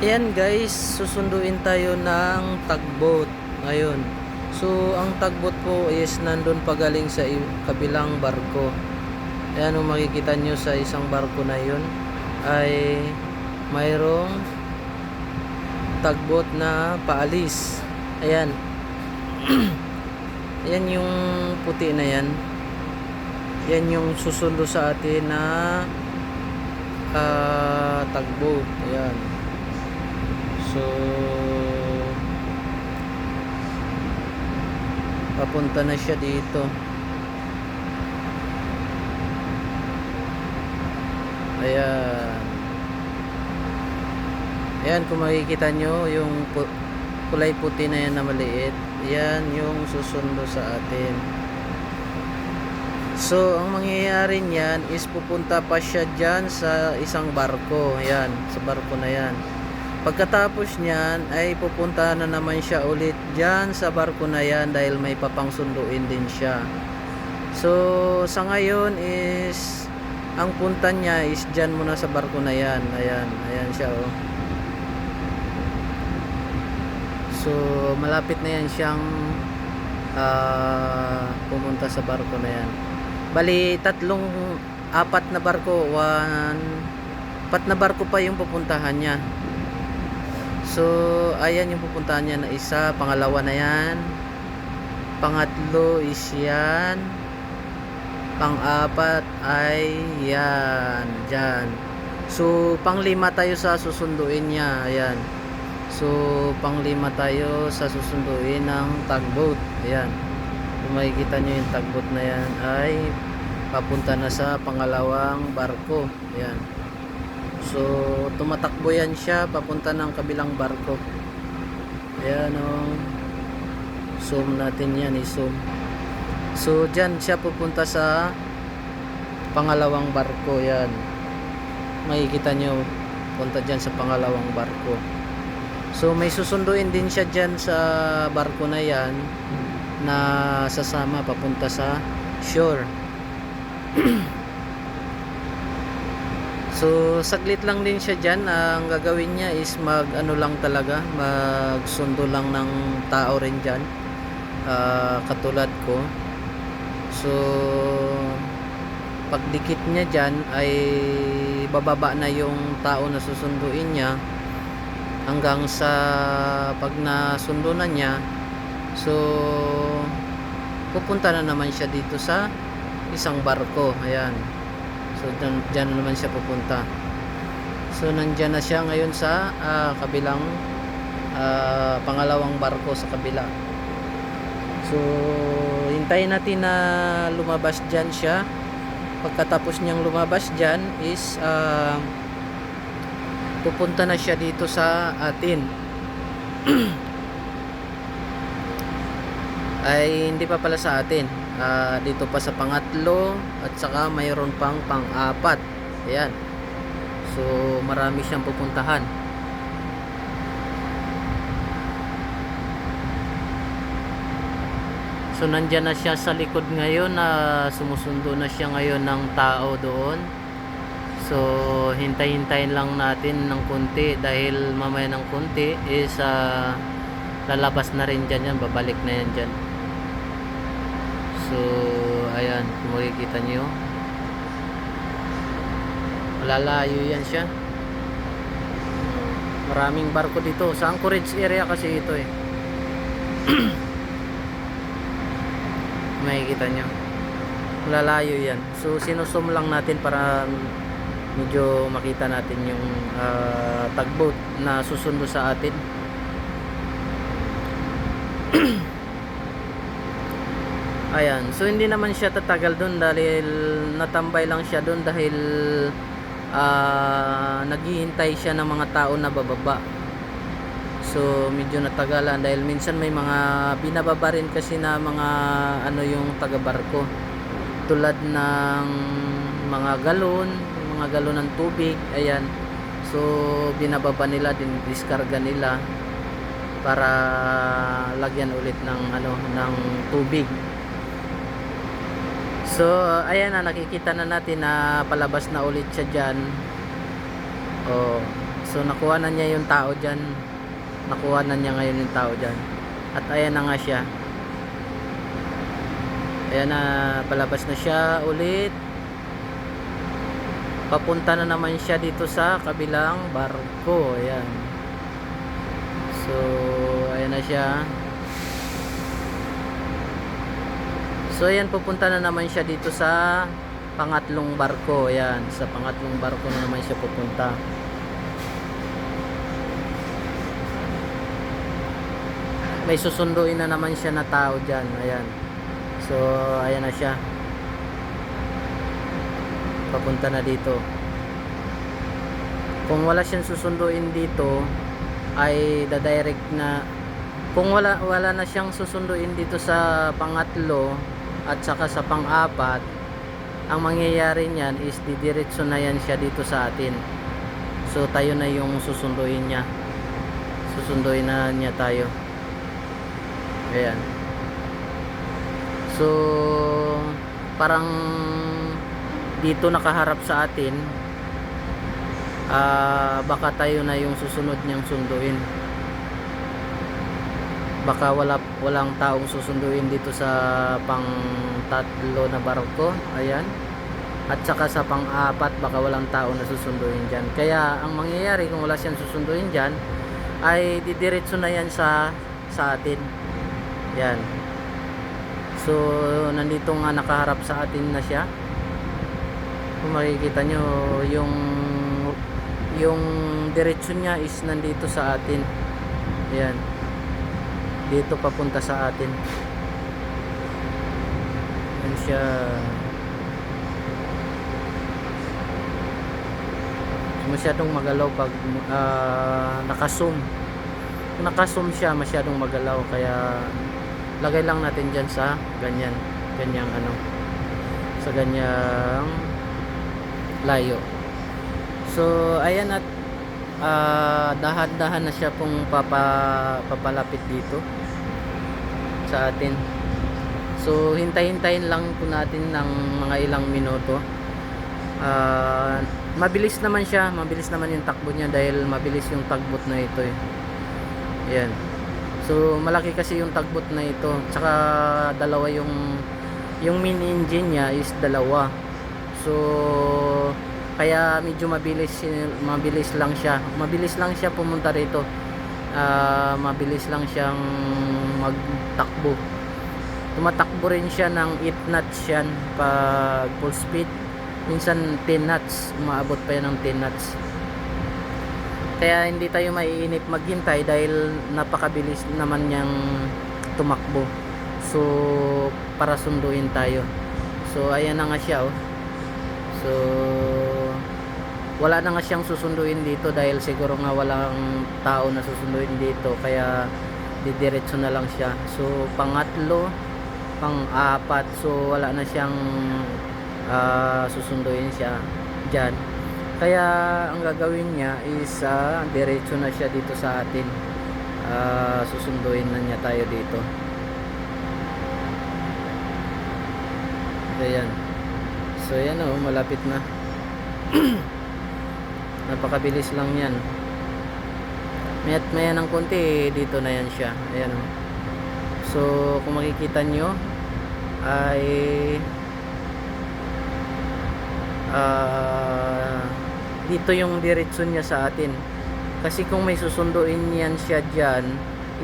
Ayan guys, susunduin tayo ng tugboat ngayon. So, ang tugboat po is nandun pagaling sa kabilang barko. Ayan, kung makikita nyo sa isang barko na yun ay mayroong tugboat na paalis. Ayan. Ayan yung puti na yan. Yan yung susundo sa atin na tugboat. Ayan. So, papunta na siya dito. Ayan. Ayan, kung makikita nyo yung kulay puti na yan na maliit, yan yung susundo sa atin. So, ang mangyayari niyan is pupunta pa siya dyan sa isang barko. Ayan, sa barko na yan. Pagkatapos niyan ay pupunta na naman siya ulit dyan sa barko na yan dahil may papangsunduin din siya. So, sa ngayon is ang punta niya is dyan muna sa barko na yan. Ayan, ayan siya oh. So, malapit na yan siyang pumunta sa barko na yan. Bali, apat na barko, apat na barko pa yung pupuntahan niya. So, ayan yung pupuntahan niya na isa, pangalawa na yan. Pangatlo is yan. Pang-apat ay yan, dyan. So, pang-lima tayo sa susunduin niya, ayan. So, pang-lima tayo sa susunduin ng tugboat. Ayan. Kung makikita nyo yung tugboat na yan ay papunta na sa pangalawang barko. Ayan. So, tumatakbo yan siya papunta ng kabilang barko. Ayan o. Zoom natin yan, i-zoom. So, dyan siya pupunta sa pangalawang barko. Ayan. Makikita nyo, punta dyan sa pangalawang barko. So, may susunduin din siya dyan sa barko na yan na sasama papunta sa shore. So, saglit lang din siya dyan. Ang gagawin niya is mag-ano lang talaga, magsundo lang ng tao rin dyan. Katulad ko. So, pagdikit niya dyan ay bababa na yung tao na susunduin niya hanggang sa pag nasundo na niya. So, pupunta na naman siya dito sa isang barko. Ayan. So, dyan na naman siya pupunta. So, nandyan na siya ngayon sa kabilang pangalawang barko sa kabila. So, hintayin natin na lumabas dyan siya. Pagkatapos niyang lumabas dyan is pupunta na siya dito sa atin. Ay hindi pa pala sa atin, dito pa sa pangatlo at saka mayroon pang pang-apat. Ayan. So, marami siyang pupuntahan. So, nandyan na siya sa likod ngayon na sumusundo na siya ngayon ng tao doon. So, hintay-hintayin lang natin ng konti dahil mamaya ng konti is lalabas na rin dyan yan, babalik na yan dyan. So, ayan, kung makikita nyo, malalayo yan siya. Maraming barko dito sa Anchorage area kasi ito eh. Makikita nyo, malalayo yan. So, sinusum lang natin para medyo makita natin yung tugboat na susundo sa atin. Ayan, so hindi naman siya tatagal doon dahil natambay lang siya doon dahil naghihintay siya ng mga tao na bababa. So medyo natagalan dahil minsan may mga binababa rin kasi na mga ano yung taga-barko, tulad ng mga galon ng tubig. Ayan, so binababa nila, diskarga nila para lagyan ulit ng ng tubig. So, ayan na, nakikita na natin na palabas na ulit siya dyan. Oh, So nakuha na niya yung tao dyan. Nakuha na niya ngayon yung tao dyan. At ayan na nga siya. Ayan na, palabas na siya ulit. Papunta na naman siya dito sa kabilang barko. Ayan. So ayan na siya. So ayan, pupunta na naman siya dito sa pangatlong barko. Ayan, sa pangatlong barko na naman siya pupunta. May susunduin na naman siya na tao dyan. Ayan. So ayan na siya. Papunta na dito. Kung wala siyang susunduin dito, ay dadirect na. Kung wala na siyang susunduin dito sa pangatlo at saka sa pang-apat, ang mangyayari niyan is didiretso na yan siya dito sa atin. So tayo na yung susunduin niya. Susunduin na niya tayo. Ayan. So parang dito nakaharap sa atin, baka tayo na yung susunod niyang sunduin. Baka walang taong susunduin dito sa pang tatlo na barko. Ayan. At saka sa pang apat, baka walang tao na susunduin dyan. Kaya ang mangyayari kung wala siyang susunduin dyan, ay didiretso na yan sa atin. Yan. So nandito nga nakaharap sa atin na siya. Kung makikita nyo, yung diretso niya is nandito sa atin. Ayan. Dito papunta sa atin. Ayan siya. Masyadong magalaw pag naka-zoom. Kung naka-zoom siya, masyadong magalaw. Kaya lagay lang natin dyan sa ganyang ano, sa ganyang layo. So ayan, at dahan-dahan na siya pong papalapit dito sa atin. So hintay-hintayin lang po natin ng mga ilang minuto. Mabilis naman siya, mabilis naman yung takbo niya dahil mabilis yung tagbot na ito eh. Ayan. So malaki kasi yung tagbot na ito. Tsaka dalawa yung main engine niya is dalawa. So kaya medyo mabilis lang siya. Mabilis lang siya pumunta rito. Mabilis lang siyang magtakbo. Tumatakbo rin siya ng 8 knots yan pag full speed. Minsan 10 knots, umaabot pa yan ng 10 knots. Kaya hindi tayo maiinip maghintay dahil napakabilis naman niyang tumakbo. So para sunduin tayo. So ayan na nga siya oh. So wala na nga siyang susunduin dito dahil siguro nga walang tao na susunduin dito, kaya didiretso na lang siya. So pangatlo, pang-apat, so wala na siyang susunduin siya dyan. Kaya ang gagawin niya is diretso na siya dito sa atin. Susunduin na niya tayo dito. Ayan. So yan oh, malapit na. Napakabilis lang yan. Mayat maya ng konti, dito na yan siya. Ayan oh. So kung makikita nyo ay dito yung direksyon niya sa atin. Kasi kung may susunduin yan siya dyan,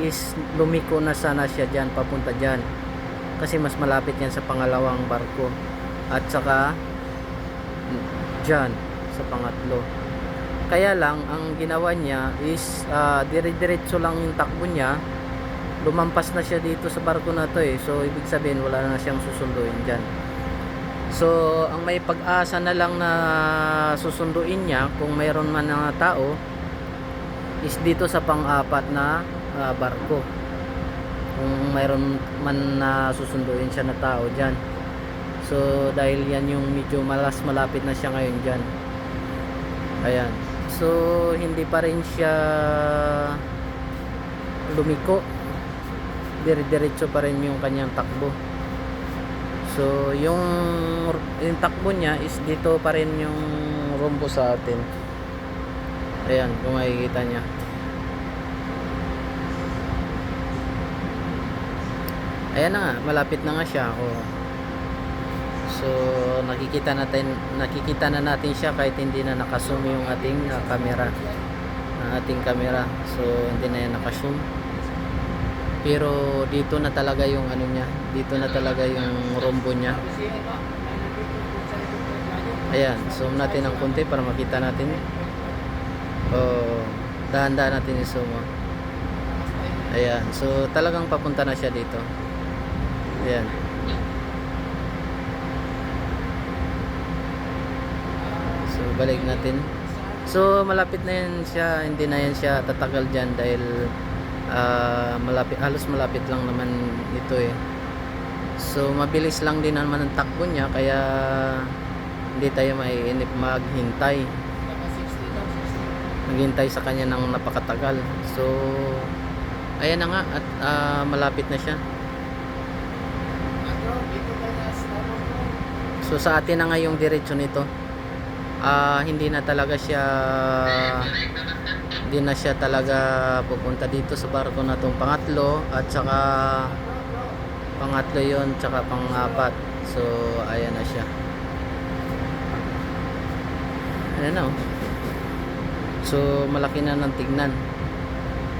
is lumiko na sana siya dyan, papunta dyan. Kasi mas malapit yan sa pangalawang barko. At saka dyan sa pangatlo. Kaya lang ang ginawa niya is dire-diretso lang yung takbo niya. Lumampas na siya dito sa barko na to eh. So ibig sabihin wala na siyang susunduin dyan. So ang may pag-asa na lang na susunduin niya kung mayroon man na tao is dito sa pang-apat na barko. Kung mayroon man na susunduin siya na tao dyan. So dahil yan yung medyo malapit na siya ngayon dyan. Ayan. So hindi pa rin siya lumiko. Dire-diretso pa rin yung kanyang takbo. So yung takbo niya is dito pa rin yung rumbo sa atin. Ayan, kung makikita niya. Ayan na nga, malapit na nga siya. Oh. So, nakikita na natin siya kahit hindi na naka-zoom yung ating camera. Ang ating camera. So, hindi na yan naka-zoom. Pero dito na talaga yung ano niya, dito na talaga yung rombo niya. Ayan, zoom natin ng konti para makita natin. Oh, dahan-dahan natin i-zoom. Oh. Ayan, so talagang papunta na siya dito. Ayan. So balik natin. So malapit na yan siya, hindi na yan siya tatagal dyan dahil malapit, halos malapit lang naman ito eh. So mabilis lang din naman ang takbo niya, kaya hindi tayo maiinip maghintay sa kanya ng napakatagal. So ayan na nga, at malapit na siya. So sa atin na nga yung diretsyo nito. Hindi na siya talaga pupunta dito sa barko na tong pangatlo, at saka pangatlo yon, tsaka pang-apat. So ayan na siya. Ayan na, oh. So malaki na ng tignan.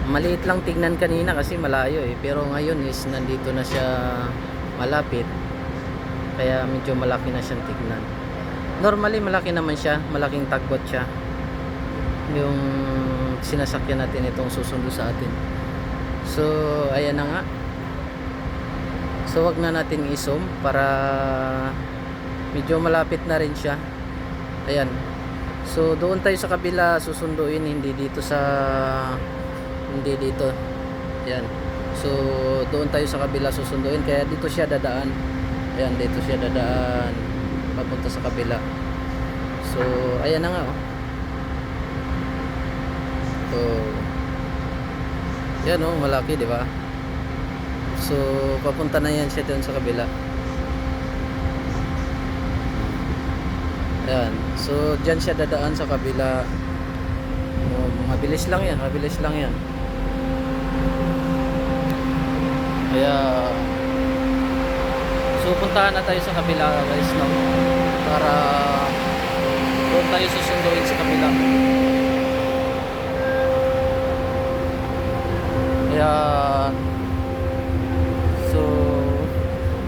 Maliit lang tignan kanina kasi malayo eh, pero ngayon is nandito na siya malapit, kaya medyo malaki na siyang tignan. Normally malaki naman siya, malaking tagbot siya yung sinasakyan natin, itong susundo sa atin. So ayan na nga. So wag na natin i-zoom para medyo malapit na rin siya. Ayan. So doon tayo sa kabila susunduin, hindi dito. Ayan. So doon tayo sa kabila susunduin, kaya dito siya dadaan. Ayan, dito siya dadaan papunta sa kabila. So ayan na nga, oh. So yan, oh, malaki, di ba? So papunta na yan siya doon sa kabila. Ayan. So dyan siya dadaan sa kabila. Oh, mabilis lang yan, mabilis lang yan. Kaya so puntahan na tayo sa kabila, guys, no? Para doon tayo susunduin sa kabila. Kaya so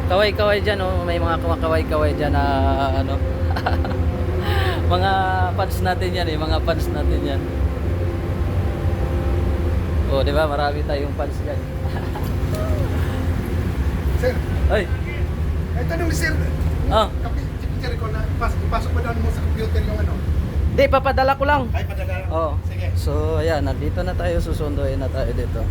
kaway-kaway dyan, oh. May mga kumakaway-kaway dyan na ano mga fans natin yan eh, mga fans natin yan. Oh, di ba? Marami tayong fans dyan. Sir, Ay, ay tanong ni Sir. ah, Picture ko na ipasok mo doon mo sa computer yung ano. di, papadala ko lang. Ay, padala. Oh. Sige. So, ayan, nandito na tayo, susunduin na tayo dito.